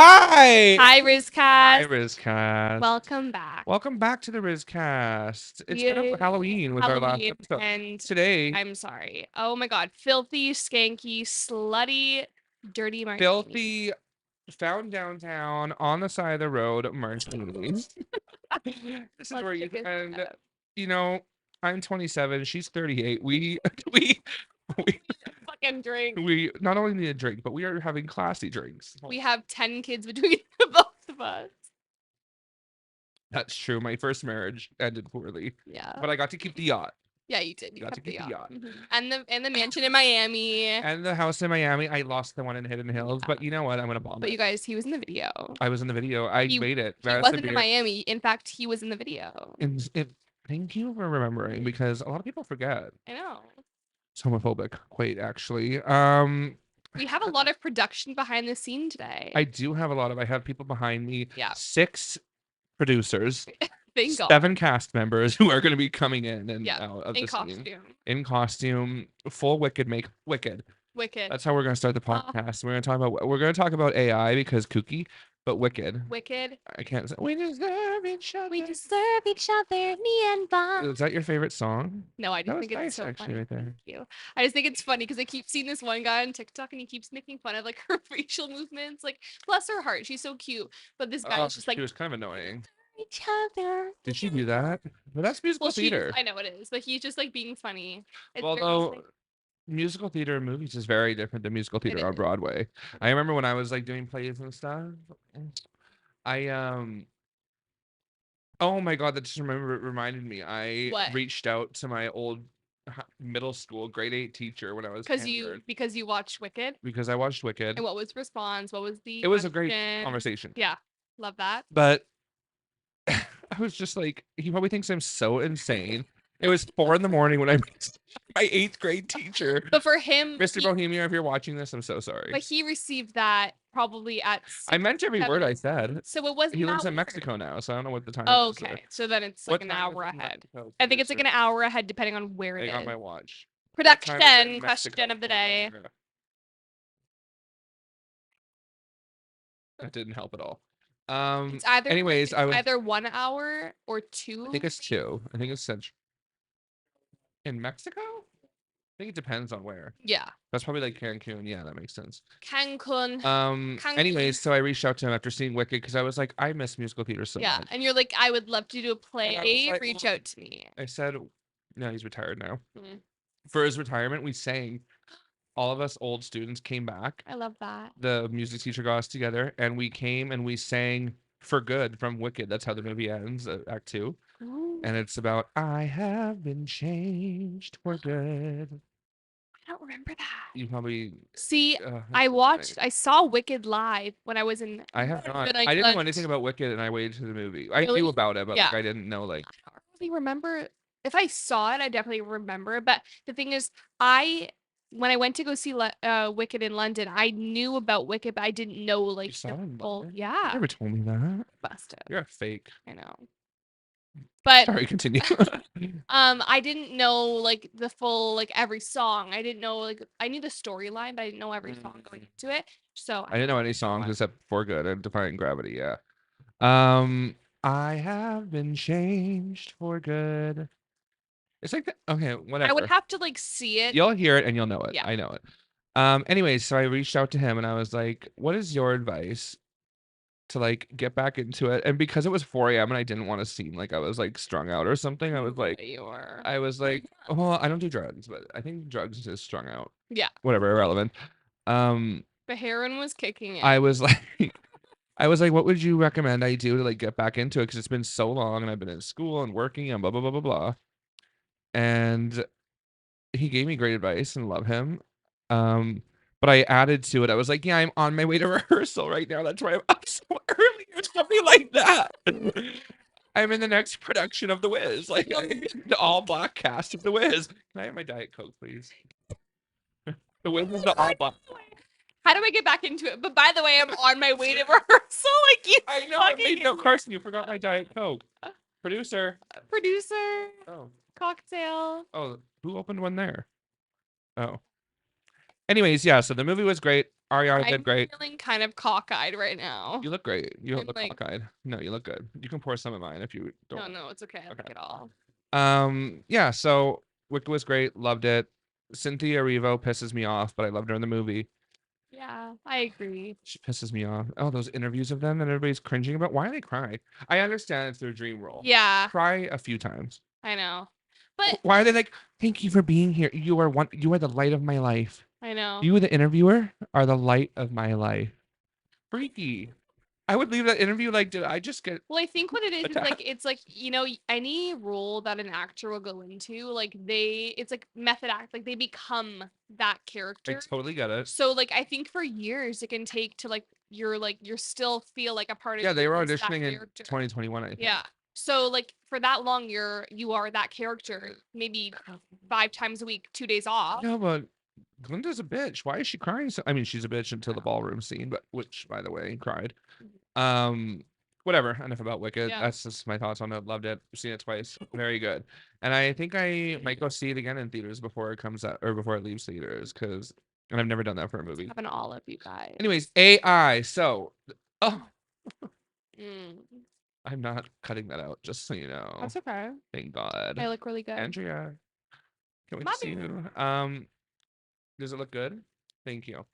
Hi! Hi, Hi, Rizzcast. Rizzcast. Welcome back. Welcome back to the Rizzcast. It's been Yay. a Halloween with our last Halloween, episode. and Today, I'm sorry. Oh my God, filthy, skanky, slutty, dirty martini. filthy, found downtown on the side of the road martinis. This is Let's where you check this and out. you know, I'm 27. She's 38. We Fucking drink. we not only need a drink, but we are having classy drinks. We have 10 kids between the both of us. That's true. My first marriage ended poorly, Yeah. but I got to keep the yacht. Yeah, you did. You Got to kept the keep the yacht. yacht. And the mansion in Miami. And the house in Miami. I lost the one in Hidden Hills, but you know what? I'm gonna bomb But it. you guys, he was in the video. I was in the video. I He- made it. He wasn't in Miami. In fact, he was in the video. Thank you for remembering because a lot of people forget. I know. It's homophobic, quite actually. We have a lot of production behind the scene today. I do have a lot of. I have people behind me. Yeah. 6 producers, Thank God. 7 cast members who are going to be coming in and Yeah, out of in the scene. costume. In costume, full Wicked Wicked. That's how we're going to start the podcast. We're going to talk about AI because kooky, but Wicked. I can't say we deserve each other. We deserve each other, me and Bob. Is that your favorite song? No, I That just was think it's nice, so actually, funny. right there. Thank you. I just think it's funny because I keep seeing this one guy on TikTok and he keeps making fun of like her facial movements. Like, bless her heart, she's so cute. But this guy is just like, she was kind of annoying. each other. Did she do that? But that's musical theater. I know it is, but he's just like being funny. It's Although very musical theater in movies is very different than musical theater on Broadway. I remember when I was like doing plays and stuff. Oh my God, that just reminded me. I What? reached out to my old middle school grade 8 teacher when I was because you watched Wicked. Because I watched Wicked. And what was the response? What was the? It was a great conversation. Yeah, love that. But I was just like, he probably thinks I'm so insane. It was 4 a.m. when I met my 8th grade teacher. But for him, Mr. Bohemia, if you're watching this, I'm so sorry. But he received that probably at 6, I meant every 7. word I said. So it wasn't. He lives in Mexico now, so I don't know what the time is. Oh, okay. So then it's like What an time is hour it in ahead. Mexico, I think it's like an producer? hour ahead depending on where I it got is. my watch. Production question of the day. That didn't help at all. It's either anyways, it's either 1 hour or 2. I think it's 2. I think it's central. In Mexico? I think it depends on where. Yeah. That's probably like Cancun. Yeah, that makes sense. Cancun. Anyways, so I reached out to him after seeing Wicked because I was like, I miss musical theater so much. And you're like, I would love to do a play. like, Reach out to me. I said, no, he's retired now. Mm. For his retirement, we sang. All of us old students came back. I love that. The music teacher got us together, and we came and we sang For Good from Wicked. That's how the movie ends, Act 2. Ooh. And it's about, I have been changed for good. I don't remember that. You probably... See, I saw Wicked live when I was in... I have not. I didn't know anything about Wicked, and I waited to the movie. I knew about it, but like, I didn't know, like... I don't really remember. If I saw it, I definitely remember it. But the thing is, when I went to go see Wicked in London, I knew about Wicked, but I didn't know like the full. Yeah. You never told me that. Busted. You're a fake. I know. But sorry, continue. I didn't know like the full like every song. I didn't know like I knew the storyline, but I didn't know every song going into it. So I didn't know any songs except For Good and Defying Gravity. Yeah. I have been changed for good. It's like okay, whatever. I would have to like see it. You'll hear it and you'll know it. Yeah. I know it. Anyways, so I reached out to him and I was like, "What is your advice to like get back into it?" And because it was 4 a.m. and I didn't want to seem like I was like strung out or something, I was like, well, I don't do drugs, but I think drugs is strung out. Yeah. Whatever, irrelevant. The heroin was kicking in. I was like, what would you recommend I do to like get back into it? Because it's been so long and I've been in school and working and blah blah blah blah blah. And he gave me great advice and love him. But I added to it. I was like, yeah, I'm on my way to rehearsal right now. That's why I'm up so early or something like that. I'm in the next production of The Wiz, like the all black cast of The Wiz. Can I have my Diet Coke, please? The Wiz is the all black. How do I get back into it? But by the way, I'm on my way to rehearsal. Like you. I know. I made no, Carson. You forgot my Diet Coke. Producer. Oh. Cocktail. Oh, who opened one there? Oh. Anyways, yeah. So the movie was great. Ariana did I'm great. feeling kind of cockeyed right now. You look great. You don't I'm look like, cockeyed. No, you look good. You can pour some of mine if you no, don't. no, it's okay. I Okay. like it all. Yeah, so Wicked was great, loved it. Cynthia Erivo pisses me off, but I loved her in the movie. Yeah, I agree. She pisses me off. Oh, those interviews of them that everybody's cringing about. Why are they crying? I understand it's their dream role. Yeah, Cry a few times. I know. But Why are they like, thank you for being here. You are the light of my life. I know. You, the interviewer, are the light of my life. Freaky. I would leave that interview like, did I just get Well, I think what it is like attacked? it's like, any role that an actor will go into, like it's like method act, like they become that I character. totally get it. So like I think for years it can take to you're still feel like a part of Yeah, they were that auditioning in character. 2021, I think. Yeah. So like for that long you are that character, maybe 5 times a week, 2 days off. No, but Glinda's a bitch. Why is she crying? I mean, she's a bitch until the ballroom scene, but which, by the way, cried. Whatever. Enough about Wicked. Yeah. That's just my thoughts on it. Loved it. Seen it twice. Very good. And I think I might go see it again in theaters before it comes out or before it leaves theaters and I've never done that for a movie. Happen to all of you guys. Anyways, AI. So, oh, Mm. I'm not cutting that out. Just so you know. That's okay. Thank God. I look really good. Andrea, can't wait to Love see you. you. Does it look good? Thank you.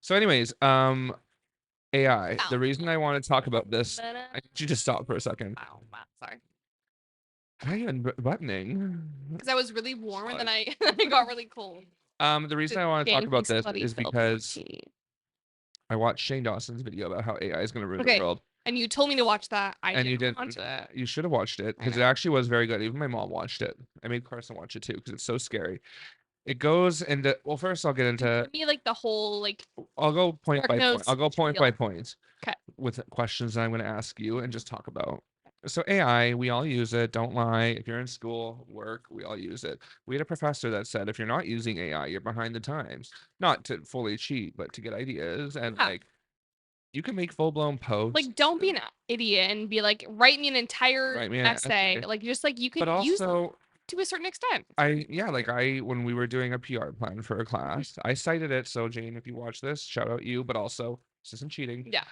So, anyways, AI. The reason I want to talk about this, I need you to stop for a second. Wow, sorry. How are you unbuttoning? Because I was really warm and then I I got really cold. The reason I want to talk about this is because I watched Shane Dawson's video about how AI is going to ruin the world. And you told me to watch that. I And you didn't didn't. watch it. You should have watched it because it actually was very good. Even my mom watched it. I made Carson watch it too because it's so scary. It goes into, well, first I'll get into, Give me like the whole like I'll go point Dark by point. Notes I'll go point by point Okay. with questions that I'm going to ask you and just talk about. So AI, we all use it. Don't lie. If you're in school, work, we all use it. We had a professor that said, if you're not using AI, you're behind the times. Not to fully cheat, but to get ideas and Yeah. like, you can make full blown posts. Like, don't be an idiot and be like, write me an entire essay. Like, just like you can use it to a certain extent. When we were doing a PR plan for a class, I cited it. So Jane, if you watch this, shout out you, but also this isn't cheating. Yeah.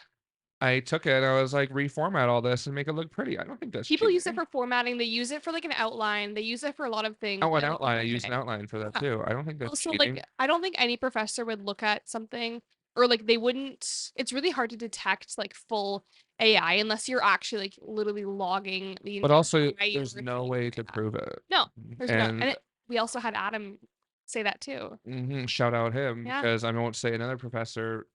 I took it and I was like, reformat all this and make it look pretty. I don't think that's People cheating. use it for formatting. They use it for like an outline. They use it for a lot of things. Oh, an outline. I use an outline for that too. I don't think that's also cheating. like I don't think any professor would look at something or like they wouldn't. It's really hard to detect like full AI unless you're actually like literally logging the. But also, there's no way to prove it. No, there's no. And we also had Adam say that too. Shout out him Yeah. because I won't say another professor.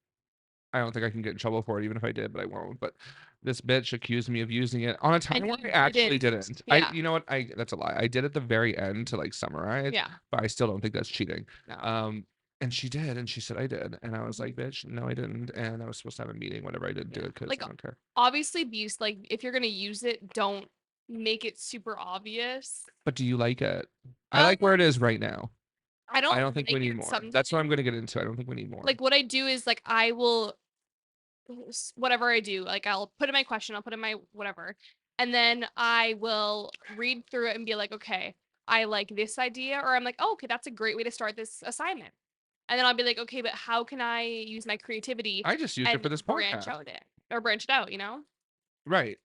I don't think I can get in trouble for it, even if I did, but I won't. But this bitch accused me of using it on a time where I actually didn't. Yeah. You know what? That's a lie. I did at the very end to like summarize. Yeah. But I still don't think that's cheating. No. And she did, and she said I did, and I was like, bitch, no, I didn't. And I was supposed to have a meeting, whatever. I didn't do it because like, I don't care. Obviously, like if you're gonna use it, don't make it super obvious. But do you like it? I like where it is right now. I don't think we need more. That's what I'm going to get into. I don't think we need more. Like what I do is like I will whatever I do, like I'll put in my question, I'll put in my whatever, and then I will read through it and be like, okay, I like this idea, or I'm like, oh, okay, that's a great way to start this assignment. And then I'll be like, okay, but how can I use my creativity? I just used it for this branch it out, you know? Right.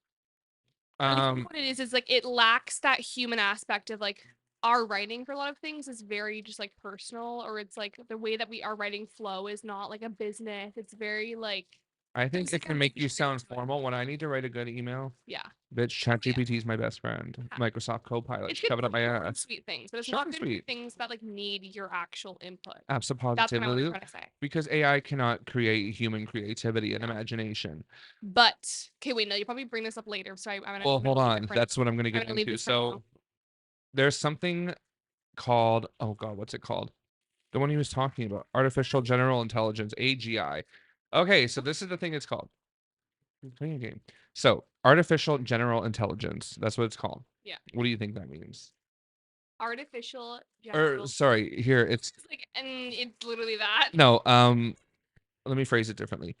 I think what it is like it lacks that human aspect of like our writing for a lot of things is very just like personal, or it's like the way that our writing flow is not like a business. It's very like I think it can make you sound formal. When I need to write a good email, yeah, bitch, ChatGPT is my best friend. Microsoft Copilot, shove it up my ass. Sweet things, but it's not good for things that like need your actual input. Absolutely. That's what I was trying to say. Because AI cannot create human creativity and imagination. But okay, wait, no, you probably bring this up later. So I'm gonna. Well, hold on. That's what I'm gonna get into. So there's something called, oh god, what's it called? The one he was talking about, artificial general intelligence, AGI. Okay, so this is the thing it's called. I'm playing a game. So, artificial general intelligence. That's what it's called. Yeah. What do you think that means? Artificial general. Or sorry, here it's like, and it's literally that. No, let me phrase it differently.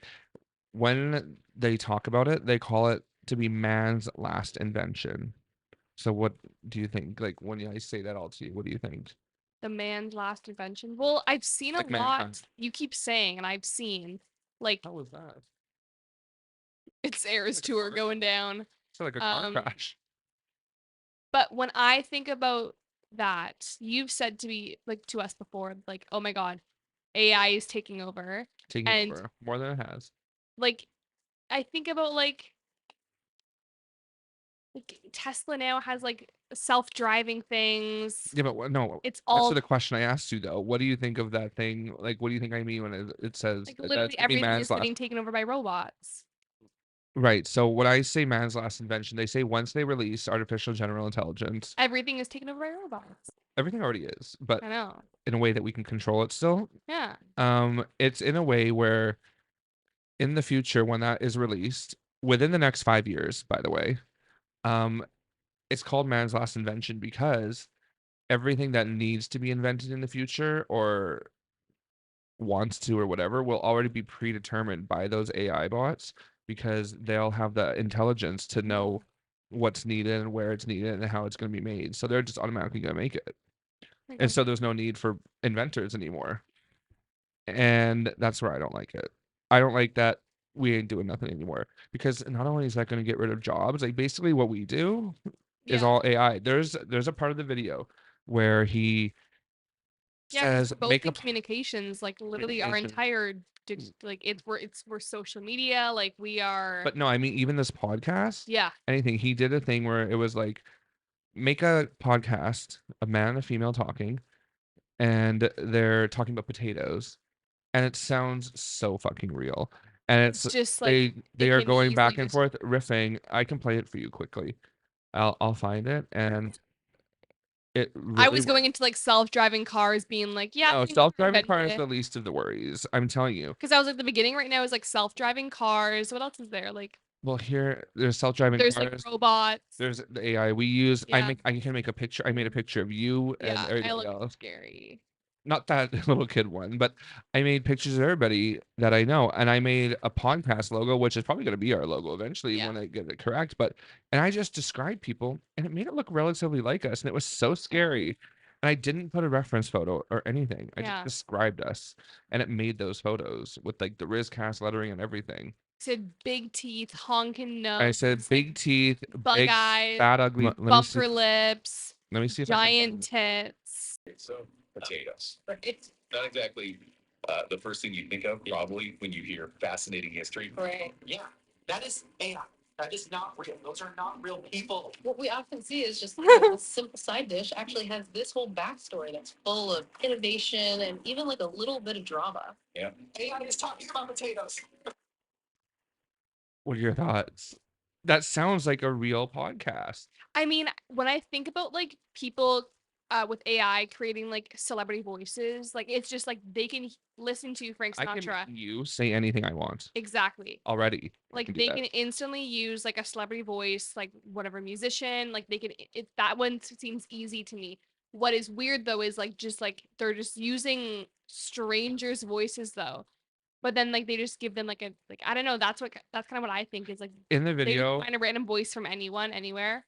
When they talk about it, they call it to be man's last invention. So what do you think? Like when I say that all to you, what do you think? The man's last invention. Well, I've seen a lot. You keep saying, and I've seen Like How was that? it's Eras Like a tour car going down. So like a car crash. But when I think about that, you've said to me, like to us before, like, oh my God, AI is taking over. Taking And over more than it has. like I think about like Tesla now has like self-driving things. Yeah, but no. It's Answer all the question I asked you though. What do you think of that thing? Like, what do you think I mean when it says like that's literally gonna be everything man's is last? getting taken over by robots. Right. So when I say man's last invention, they say once they release artificial general intelligence, Everything is taken over by robots. everything already is, but I know. in a way that we can control it still. Yeah. It's in a way where in the future, when that is released, within the next 5 years, by the way, um, it's called man's last invention because everything that needs to be invented in the future or wants to or whatever will already be predetermined by those AI bots because they'll have the intelligence to know what's needed and where it's needed and how it's going to be made. So they're just automatically going to make it. Like, And so there's no need for inventors anymore. And that's where I don't like it. I don't like that we ain't doing nothing anymore because not only is that going to get rid of jobs, like basically what we do is yeah. all AI. There's a part of the video where he Yeah, because says we're both make in a communications. Like literally, our communication. entire like we're social media. Like we are. But no, I mean even this podcast, Yeah, anything. He did a thing where it was like make a podcast, a man and a female talking, and they're talking about potatoes, and it sounds so fucking real. And it's it's just like they it are can going easily back and just. forth riffing. I can play it for you quickly. I'll find it, and it I really was going into like self-driving cars, being like, yeah, no, I think I self-driving invented car is it. the least of the worries. I'm telling you. Because I was at the beginning right now is like self-driving cars. What else is there? Like Well, here there's self-driving there's like cars. robots. There's the AI we use. Yeah, I can make a picture. I made a picture of you and yeah, I everybody look else. scary. Not that little kid one, but I made pictures of everybody that I know, and I made a podcast logo, which is probably going to be our logo eventually Yeah. when I get it correct. But and I just described people, and it made it look relatively like us, and it was so scary. And I didn't put a reference photo or anything. I just Yeah. described us, and it made those photos with like the Rizzcast lettering and everything. Said big teeth, honking I nose, said like big teeth, bug big eyes, fat ugly. Let me see. bumper lips, Let me see if I can giant find it. tits. So potatoes. Right. Not exactly the first thing you think of, probably, when you hear fascinating history. Right. Yeah, that is AI. That is not real. Those are not real people. What we often see is just a simple side dish actually has this whole backstory that's full of innovation and even like a little bit of drama. Yeah. AI is talking about potatoes. What are your thoughts? That sounds like a real podcast. I mean, when I think about like people with AI creating like celebrity voices, like it's just like they can listen to Frank I can Sinatra. you say anything I want Exactly. already. I can Like do they that. can instantly use like a celebrity voice, like whatever musician, like they can that one seems easy to me. What is weird though is like just like they're just using strangers' voices though. But then like they just give them like a like I don't know, that's kind of what I think is like In the they just video, find a random voice from anyone, anywhere.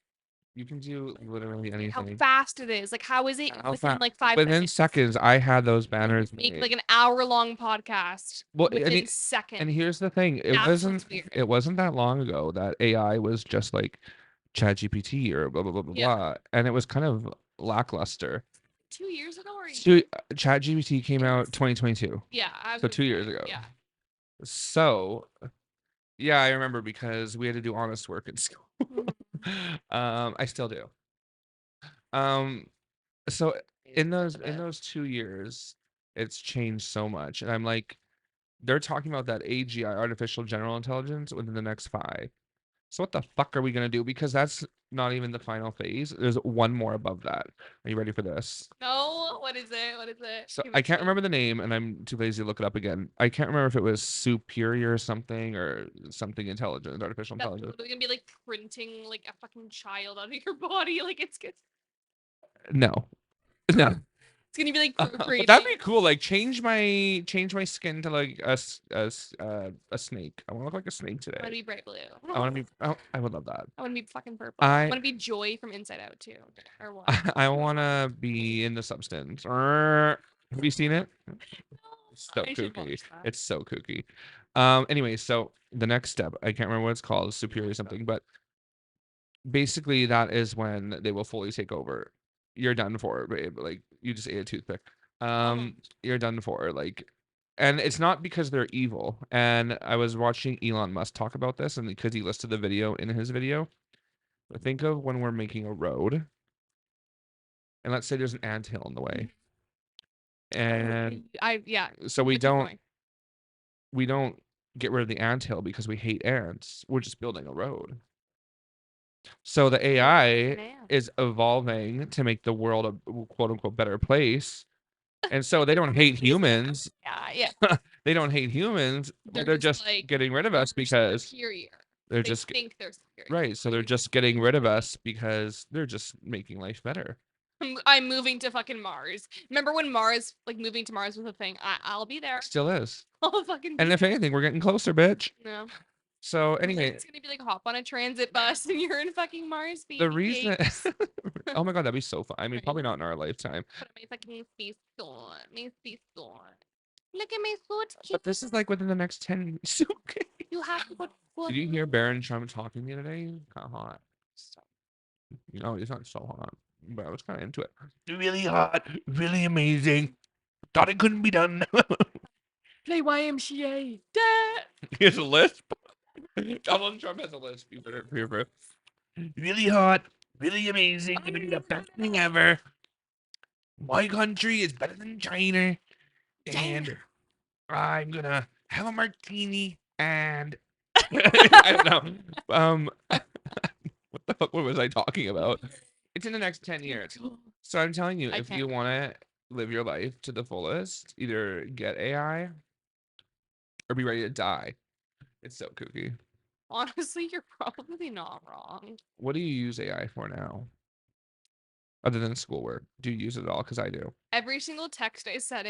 you can do literally How anything. fast it is. Like how is it How within fast? like 5 Within seconds? seconds, I had those They banners can make made. like an hour-long podcast Well, within and seconds. here's the thing: That's what's weird. it wasn't that long ago that AI was just like ChatGPT or blah blah blah blah Yeah. blah, and it was kind of lackluster. 2 years ago or So ChatGPT came out 2022, yeah, I was so gonna 2 years say, ago. yeah. So yeah, I remember because we had to do honest work in school. I still do. Um, so in those 2 years, it's changed so much, and I'm like, they're talking about that AGI, artificial general intelligence, within the next 5. So what the fuck are we gonna do? Because that's not even the final phase. There's one more above that. Are you ready for this? No, what is it? What is it? So Give I it to can't me. remember the name, and I'm too lazy to look it up again. I can't remember if it was superior or something intelligent, artificial That's intelligence. literally gonna be like printing like a fucking child out of your body. Like No, no. it's gonna be like But that'd procreating. be cool. Like change my skin to like a snake. I want to look like a snake I wanna today. be bright blue. I want to be. Oh, I would love that. I wanna be fucking purple. I I wanna be Joy from Inside Out too. Or what? I want to be in the substance. Have you seen it? No, It's so I should kooky. watch that. It's so kooky. Anyway, so the next step, I can't remember what it's called, superior something, but basically that is when they will fully take over. You're done for, babe. Like you just ate a toothpick. You're done for. Like, and it's not because they're evil. And I was watching Elon Musk talk about this, and because he listed the video in his video. Think of when we're making a road, and let's say there's an anthill in the way, and Yeah. so we Keep don't going. we don't get rid of the anthill because we hate ants. We're just building a road. So the AI Man. is evolving to make the world a quote unquote better place. And so they don't hate humans. Yeah. They don't hate humans. They're just like, getting rid of us because superior. they're They just think they're superior. right. So they're just getting rid of us because they're just making life better. I'm moving to fucking Mars. Remember when Mars, like moving to Mars was a thing? I'll be there. Still is. I'll fucking be And if there. anything, we're getting closer, bitch. No. So anyway, It's gonna be like hop on a transit bus and you're in fucking Mars. the reason cakes. oh my god, that'd be so fun. I mean, Right. probably not in our lifetime. Put on my fucking space suit. My space suit. Look at my suit. But this is like within the next 10 years. Okay. You have to put. Did you hear Baron Trump talking the other day? Kind of hot. No, he's not so hot, but I was kind of into it. Really hot, really amazing. Thought it couldn't be done. Play YMCA. Dad. He has a lisp. Donald Trump has a lisp. You better hear for it. Really hot, really amazing. Gonna be the best thing ever. My country is better than China, and I'm gonna have a martini and I don't know. What the fuck? What was I talking about? It's in the next 10 years. So I'm telling you, I if can't you want to live your life to the fullest, either get AI or be ready to die. It's so kooky. Honestly, you're probably not wrong. What do you use AI for now? Other than schoolwork, do you use it at all? Because I do. Every single text I said,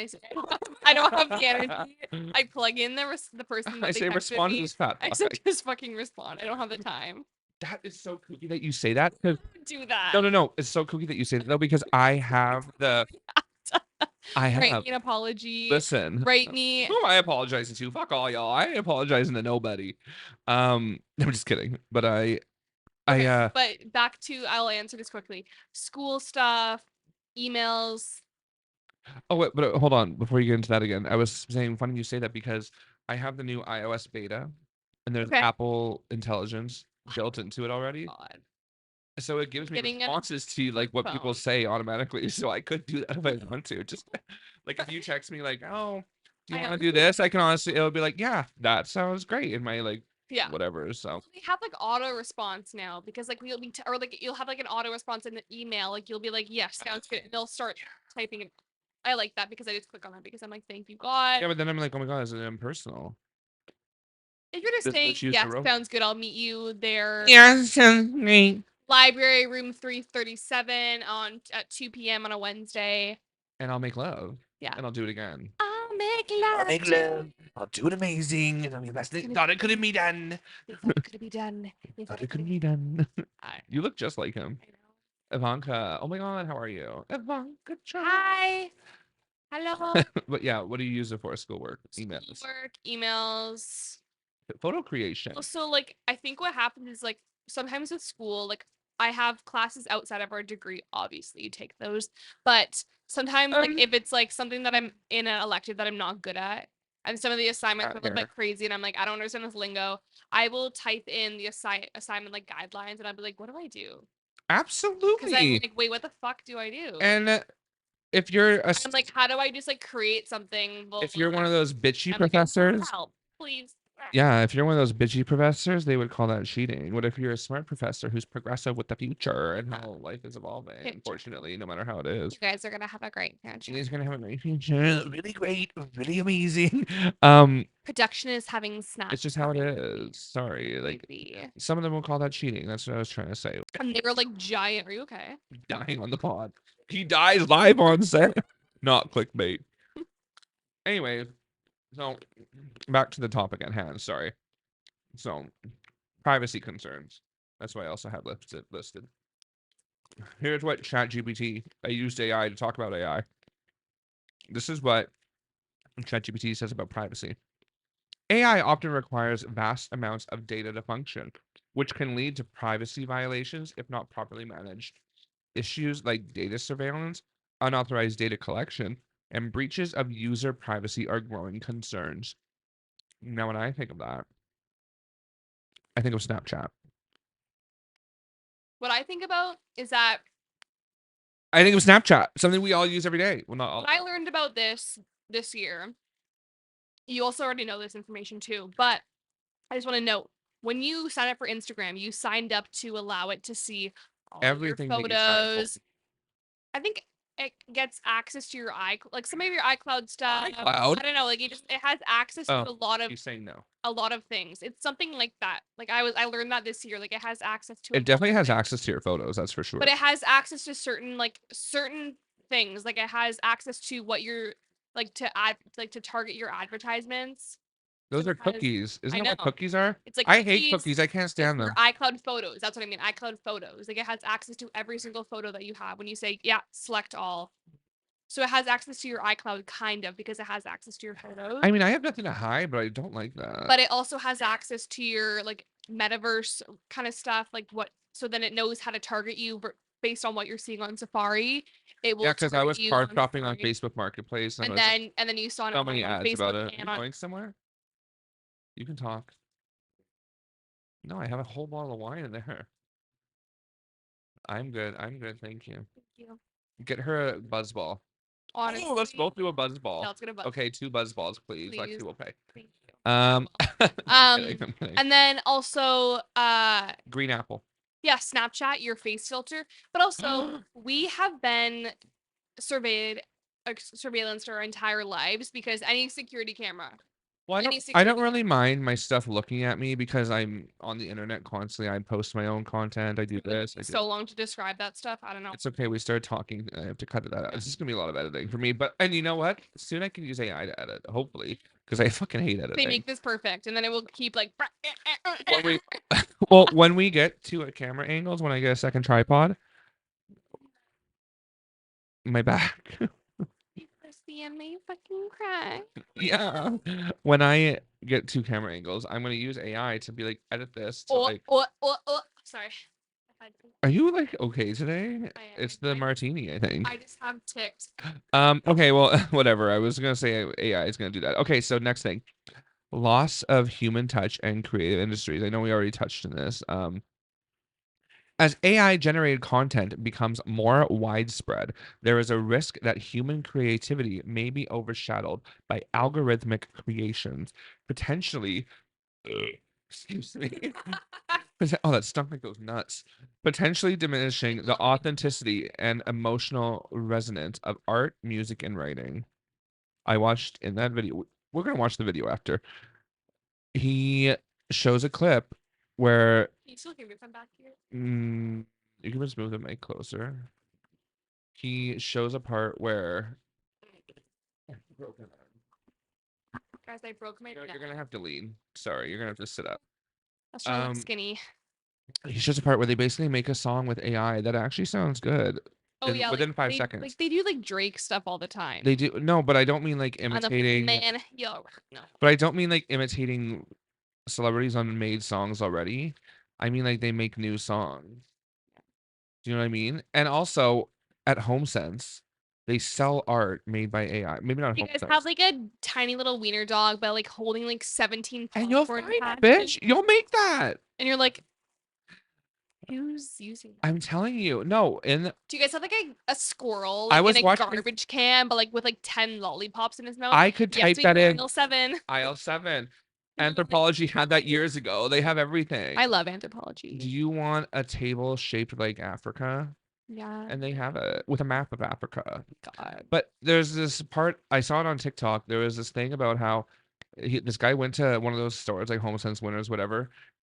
I don't have the energy. I plug in the person that I they say texted respond to me. this fat I fuck. said just fucking respond. I don't have the time. That is so kooky that you say that. 'Cause Do that. no. It's so kooky that you say that though, because I have the. I Write have. me an apology. Listen. Write me. Who am I apologizing to? Fuck all y'all. I ain't apologizing to nobody. I'm just kidding. But Okay, but back to, I'll answer this quickly. School stuff, emails. oh wait, but hold on before you get into that again. I was saying funny you say that because I have the new iOS beta and there's Okay. Apple Intelligence built into it already. God. So it gives me Getting an responses to like what people phone. say automatically. So I could do that if I want to. Just like if you text me like, oh, do you I want to do this? I can honestly, it'll be like, yeah, that sounds great in my like Yeah. whatever. So They have like auto response now because like we'll be or like you'll have like an auto response in the email. Like you'll be like, yes, sounds good. And they'll start typing it. I like that because I just click on that because I'm like, thank you, God. yeah, but then I'm like, oh my god, is it impersonal? If you're just Let's saying, use the yes, rope. sounds good, I'll meet you there. Yeah, sounds great. Library room 337 at 2 p.m. on a Wednesday. And I'll make love. Yeah. And I'll do it again. I'll make love. I'll make love. I'll do it amazing. It'll be the best thing. Thought it couldn't be done. Could it be done? Thought it couldn't be done. I You look just like him. know. Ivanka. Oh my god, how are you? Ivanka. Hi. Hello. But yeah, what do you use it for? Schoolwork, emails, Schoolwork, emails. photo creation. Also, like, I think what happens is like sometimes with school, like I have classes outside of our degree. Obviously, you take those, but sometimes like if it's like something that I'm in an elective that I'm not good at, and some of the assignments are a little bit crazy, and I'm like, I don't understand this lingo. I will type in the assignment like guidelines, and I'll be like, what do I do? Because I'm Absolutely. like, wait, what the fuck do I do? And if you're a, I'm like, how do I just like create something? if you're one of those bitchy I'm like, professors, help, please. yeah, if you're one of those bitchy professors, they would call that cheating. What if you're a smart professor who's progressive with the future and how life is evolving? Future. Unfortunately, no matter how it is. You guys are gonna have a great future. She's gonna have a great future. Really great, really amazing. Production is having snacks. It's just how it is. Sorry, like Maybe. some of them will call that cheating. That's what I was trying to say. And they were like giant. Are you okay? Dying on the pod. He dies live on set. Not clickbait. Anyway, so back to the topic at hand. Sorry. So, privacy concerns. That's why I also have listed. Here's what ChatGPT. I used AI to talk about AI. This is what ChatGPT says about privacy. AI often requires vast amounts of data to function, which can lead to privacy violations if not properly managed. Issues like data surveillance, unauthorized data collection, and breaches of user privacy are growing concerns. Now, when I think of that, I think of Snapchat. What I think about is that I think of Snapchat, something we all use every day. Well, not all. what I learned about this year, you also already know this information too, but I just want to note when you sign up for Instagram, you signed up to allow it to see all Everything your that you sign photos. I think it gets access to your like some of your iCloud stuff. iCloud? I don't know, like it has access to Oh, a lot of She's saying no. things. It's something like that. Like I learned that this year. Like it has access to a It lot definitely of has things. access to your photos, that's for sure. But it has access to certain things. Like it has access to what you're to target your advertisements. Those So are it has, cookies. Isn't I that what know. cookies are? It's like I hate cookies. I can't it's stand your them. iCloud photos. That's what I mean. iCloud photos. Like it has access to every single photo that you have when you say, yeah, select all. So it has access to your iCloud kind of because it has access to your photos. I mean, I have nothing to hide, but I don't like that. But it also has access to your like metaverse kind of stuff, like so then it knows how to target you based on what you're seeing on Safari. It will Yeah, because I target was you car on shopping on Safari. Facebook Marketplace, and And it was then you saw it so many on ads about Facebook it. Are and you on going somewhere? You can talk. No, I have a whole bottle of wine in there. I'm good. I'm good. Thank you. Thank you. Get her a buzz ball. Honestly, Oh, let's both do a buzz ball. yeah, let's get a buzz. Okay, 2 buzz balls, please. Please. Lexi will pay. Thank you. I'm kidding. And then also Green apple. yeah, Snapchat, your face filter, but also we have been surveillanced our entire lives because any security camera. Well, Any I don't security really mind my stuff looking at me because I'm on the internet constantly. I post my own content. I do this. I do. so long to describe that stuff. I don't know. It's okay. We started talking. I have to cut it out. It's just gonna be a lot of editing for me. And you know what? Soon I can use AI to edit. Hopefully, because I fucking hate They editing. make this perfect, and then it will keep like. When we get to a camera angles, when I get a second tripod, my back. Christian, may you fucking cry. Yeah. When I get 2 camera angles, I'm gonna use AI to be like, edit this. To, like, Sorry. are you like okay today? I am. It's the martini, I think. I just have tics. Okay, well, whatever. I was gonna say AI is gonna do that. Okay, so next thing. Loss of human touch and creative industries. I know we already touched on this. As AI generated content becomes more widespread, there is a risk that human creativity may be overshadowed by algorithmic creations, potentially. Excuse me. Oh, that stunk like those nuts. Potentially diminishing the authenticity and emotional resonance of art, music, and writing. I watched in that video. We're gonna watch the video after. He shows a clip where Can you still hear me from back here? you can just move the mic closer. He shows a part where Guys, I broke my you're neck. gonna have to lean. Sorry, you're gonna have to sit up. That's why I'm skinny. He shows a part where they basically make a song with AI that actually sounds good. Oh yeah, within like, 5 seconds. Like they do like Drake stuff all the time. They do no, but I don't mean like imitating. Man, yo, no. But I don't mean like imitating celebrities on made songs already. I mean like they make new songs. Do you know what I mean? And also at HomeSense, they sell art made by AI. Maybe not You guys HomeSense. have like a tiny little wiener dog, but like holding like 17 And you'll popcorn find, patches. bitch, you'll make that. And you're like, who's using that? I'm telling you. No, Do you guys have like a squirrel I like, was in a watching- garbage can, but like with like 10 lollipops in his mouth? I could Yes, type we that do, in. aisle 7. Aisle 7. Anthropology had that years ago. They have everything. I love Anthropology. Do you want a table shaped like Africa? Yeah. And they have it with a map of Africa. God. But there's this part, I saw it on TikTok. There was this thing about how this guy went to one of those stores, like HomeSense Winners, whatever,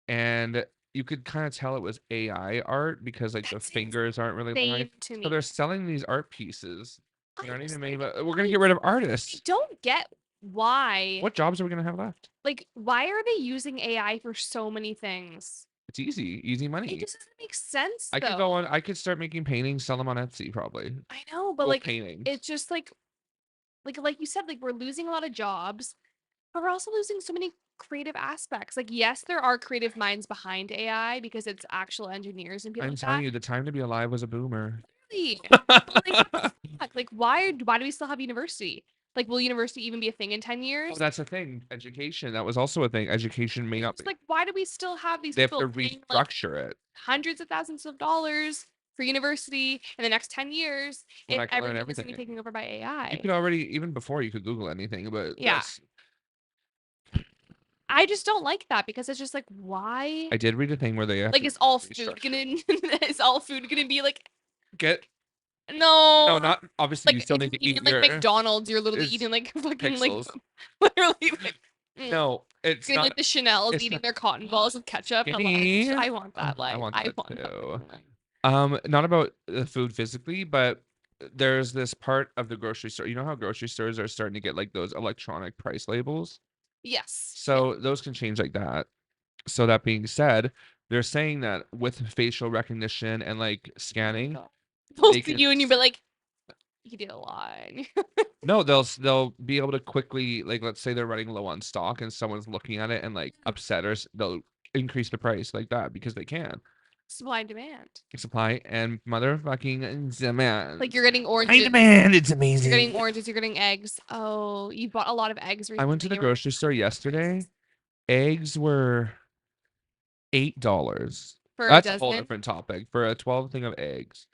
and you could kind of tell it was AI art because like the fingers aren't really lined. To me. So they're selling these art pieces. That aren't even made. We're gonna get rid of I artists. don't get why. What jobs are we gonna have left? Like, why are they using AI for so many things? It's easy money. It just doesn't make sense. I could go on. I could start making paintings, sell them on Etsy, probably. I know, but Well, like paintings. it's just like you said, like we're losing a lot of jobs. But we're also losing so many creative aspects. Like, yes, there are creative minds behind AI because it's actual engineers and people I'm like telling that. you, the time to be alive was a boomer. Really? But, like, what the fuck? Like, why do we still have university? Like, will university even be a thing in 10 Oh, years? that's a thing. Education. That was also a thing. Education may not It's be. like, why do we still have these They have people to paying like restructure it. hundreds of thousands of dollars for university in the next 10 years When if I can learn everything is going to be everything. taken over by You AI? could already, even before you could Google anything, but Yeah. that's. I just don't like that because it's just like, why? I did read a thing where they have Like, to is all food restructure. gonna is all food gonna be like Get no? no, not obviously. You Like still if need you to eat eat in like your McDonald's, you're literally it's eating like fucking pixels. like literally like No, it's getting not. like the Chanel's It's eating not their cotton balls with ketchup for lunch. skinny. I want Oh, that I life. want I that want too. that. Not about the food physically, but there's this part of the grocery store. You know how grocery stores are starting to get like those electronic price labels? Yes. So those can change like that. So that being said, they're saying that with facial recognition and like scanning, They'll they see can you and you'll be like, you did a lot. no, they'll be able to quickly like let's say they're running low on stock and someone's looking at it and like upset or they'll increase the price like that because they can. Supply and demand. Supply and motherfucking demand. Like you're getting Supply and oranges. demand, it's You're amazing. getting oranges. You're getting eggs. Oh, you bought a lot of eggs I went to recently. the grocery store yesterday. Eggs were $8. For a That's a whole dozen. different topic for a 12 thing of eggs.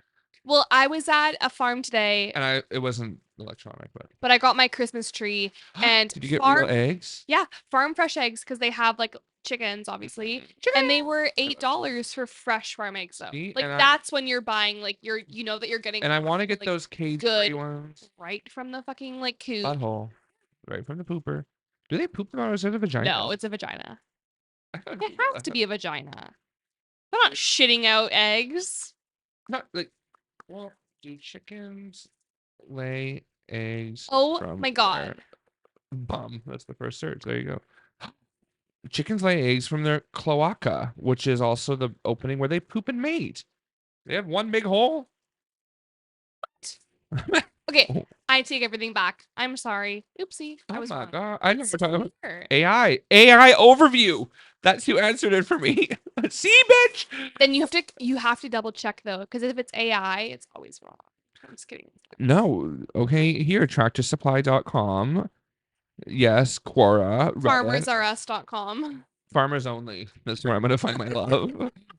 Well, I was at a farm today, And it wasn't electronic, but but I got my Christmas tree and did you get real eggs? yeah, farm fresh eggs because they have like chickens, obviously, and they were $8 for fresh farm eggs though. See, Like and that's when you're buying like you know that you're getting I want to get like, those cage good free ones. right from the fucking like coop. Butthole. Right from the pooper. Do they poop them out or is it a vagina? No, it's a vagina. I gotta It Google has to that. be a vagina. They're not shitting out eggs. Not like well, do chickens lay eggs Oh from my god. their bum? That's the first search. There you go. Chickens lay eggs from their cloaca, which is also the opening where they poop and mate. They have one big hole. Okay, Oh. I take everything back. I'm sorry. Oopsie. I Oh was my wrong. god! I know It's we're talking about weird. AI. AI overview. That's who answered it for me. See, bitch. Then you have to double check though, because if it's AI, it's always wrong. I'm just kidding. No. Okay. Here, tractorsupply.com. Yes, Quora. Reddit. FarmersRS.com. Farmers Only. That's where I'm gonna find my love.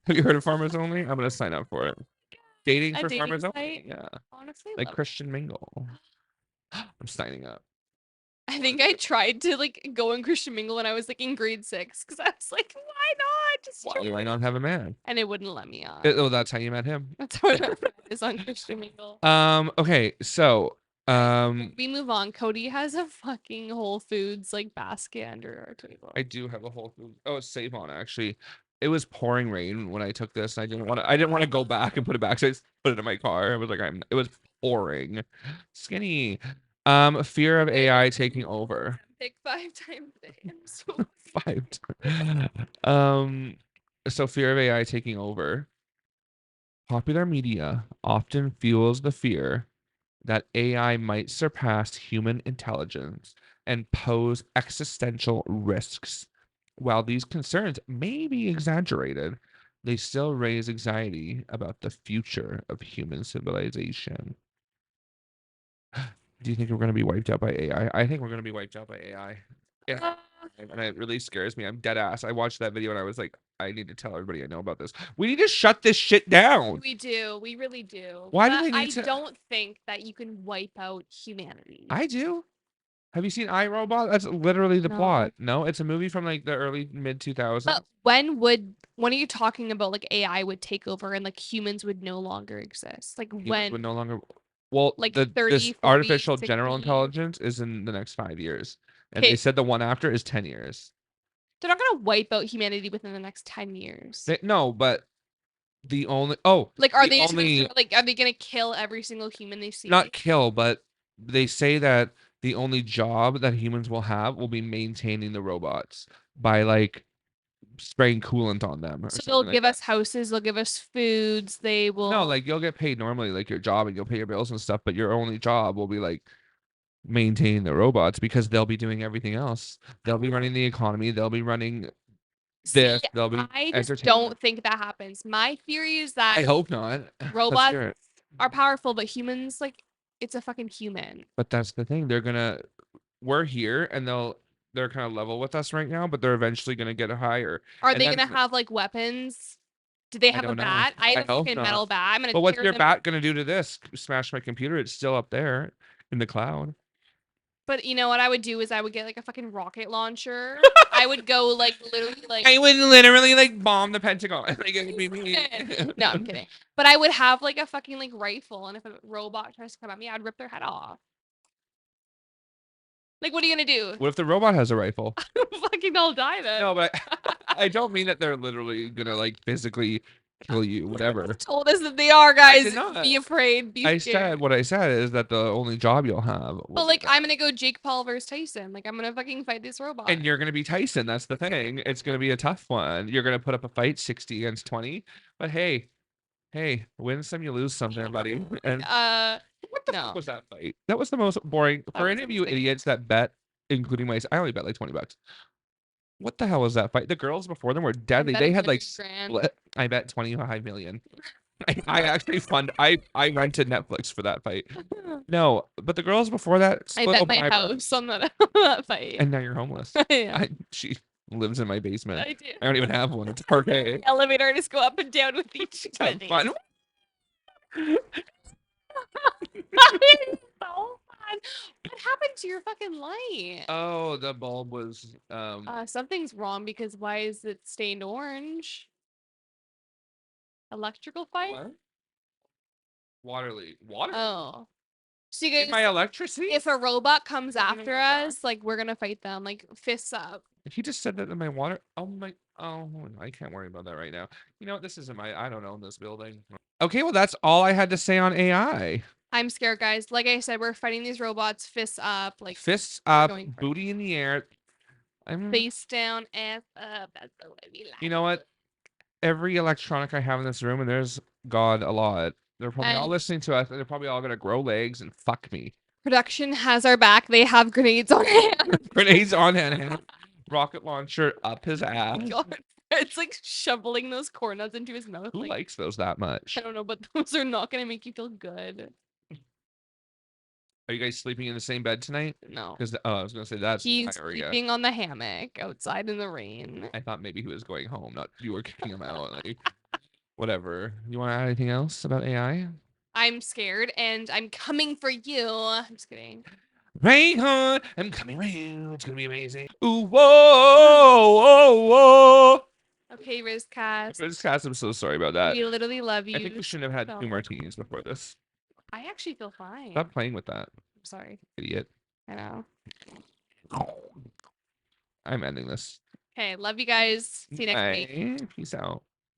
Have you heard of Farmers Only? I'm gonna sign up for it. Dating A for dating Farmers Only. site? Yeah, Honestly, like love it. Christian Mingle. I'm signing up. I think I tried to like go on Christian Mingle when I was like in grade 6 because I was like, why not? Just Why try do I it. not have a man? And it wouldn't let me on. Oh, that's how you met him. That's how I is on Christian Mingle. Okay, so We move on. Cody has a fucking Whole Foods like basket under our table. I do have a Whole Foods. Oh, Save On actually. It was pouring rain when I took this. And I didn't want to go back and put it back. So I just put it in my car. I was like, it was pouring. Skinny. Fear of AI taking over. Pick 5 times a day. I'm so 5. So fear of AI taking over. Popular media often fuels the fear that AI might surpass human intelligence and pose existential risks. While these concerns may be exaggerated, they still raise anxiety about the future of human civilization. Do you think we're going to be wiped out by AI? I think we're going to be wiped out by AI. Yeah. And it really scares me. I'm dead ass. I watched that video and I was like, I need to tell everybody I know about this. We need to shut this shit down. We do. We really do. Why do But they need to- I don't think that you can wipe out humanity. I do. Have you seen iRobot? That's literally the No. plot. No, it's a movie from like the early mid 2000s. But when are you talking about like AI would take over and like humans would no longer exist? Like Humans when would no longer. Well, like this 30, 40, artificial general 60. intelligence is in the next 5 years, and Okay. they said the one after is 10 years. They're not gonna wipe out humanity within the next 10 years. No, but the only Like are the they just only gonna start, like are they gonna kill every single human they see? not kill, but they say that the only job that humans will have will be maintaining the robots by like spraying coolant on them. Or So something they'll like give that. us houses, they'll give us foods, they will No, like you'll get paid normally, like your job, and you'll pay your bills and stuff. But your only job will be like maintain the robots because they'll be doing everything else. They'll be running the economy. They'll be running this. See, They'll be I just entertainment. don't think that happens. My theory is I that hope not. Let's robots hear it. are powerful, but humans, like, it's a fucking human. But that's the thing. We're here and they're kind of level with us right now, but they're eventually gonna get higher. Are And they then gonna have like weapons? Do they I have a don't know. bat? I have I a hope fucking not. metal bat. I'm gonna But what's tear your them. bat gonna do to this? Smash my computer? It's still up there in the cloud. But you know what I would do is I would get like a fucking rocket launcher. I would go like literally like I would literally like bomb the Pentagon. Like it would be me. no, I'm kidding. But I would have like a fucking like rifle, and if a robot tries to come at me, I'd rip their head off. Like, what are you gonna do? What if the robot has a rifle? Fucking all die then. No, but I don't mean that they're literally gonna like physically kill you, whatever. Told us that they are, guys. did not. Be afraid. Be I scared. said what I said is that the only job you'll have will But be like, that. I'm gonna go Jake Paul versus Tyson. Like, I'm gonna fucking fight this robot. And you're gonna be Tyson. That's the thing. It's gonna be a tough one. You're gonna put up a fight 60 against 20. But hey, win some, you lose some there, buddy. And what the no. fuck was that fight? That was the most boring. That For was any of you insane. idiots that bet, including myself, I only bet like $20. What the hell was that fight? The girls before them were deadly. bet They had like 100 grand. split. I bet 25 million. I actually I rented Netflix for that fight. No, but the girls before that I split bet open my eyebrows. house on that fight. And now you're homeless. Yeah, She lives in my basement. I do. I don't even have one. It's okay. Elevator, just go up and down with each Have goodness. fun. So fun. What happened to your fucking light? Oh, the bulb was Something's wrong because why is it stained orange? Electrical fight? what? Water leak. Water? Oh. So you In guys, my electricity? if a robot comes Don't even after know why. us, like we're gonna fight them, like fists up. He just said that in my water. Oh, I can't worry about that right now. You know what? This isn't I don't own this building. Okay, well that's all I had to say on AI. I'm scared, guys. Like I said, we're fighting these robots, fists up, like Fists we're up, going for it. booty in the air. face down, ass up. That's the way we like. You know what? Every electronic I have in this room, and there's God a lot. They're probably all And- listening to us, and they're probably all gonna grow legs and fuck me. Production has our back. They have grenades on hand. Grenades on hand. Rocket launcher up his ass. God. It's like shoveling those corn nuts into his mouth. Who Like, likes those that much? I don't know, but those are not gonna make you feel good. Are you guys sleeping in the same bed tonight? No. Because I was gonna say that's He's diarrhea. sleeping on the hammock outside in the rain. I thought maybe he was going home, not you were kicking him out. Like, whatever. You want to add anything else about AI? I'm scared and I'm coming for you. I'm just kidding. Right on, I'm coming right here. It's gonna be amazing. Ooh, whoa. Okay, Rizzcast. Rizzcast, I'm so sorry about that. We literally love you. I think we shouldn't have had so 2 martinis before this. I actually feel fine. Stop playing with that, I'm sorry. idiot. I know. I'm ending this. Okay, love you guys. See you next week. Bye. Peace out.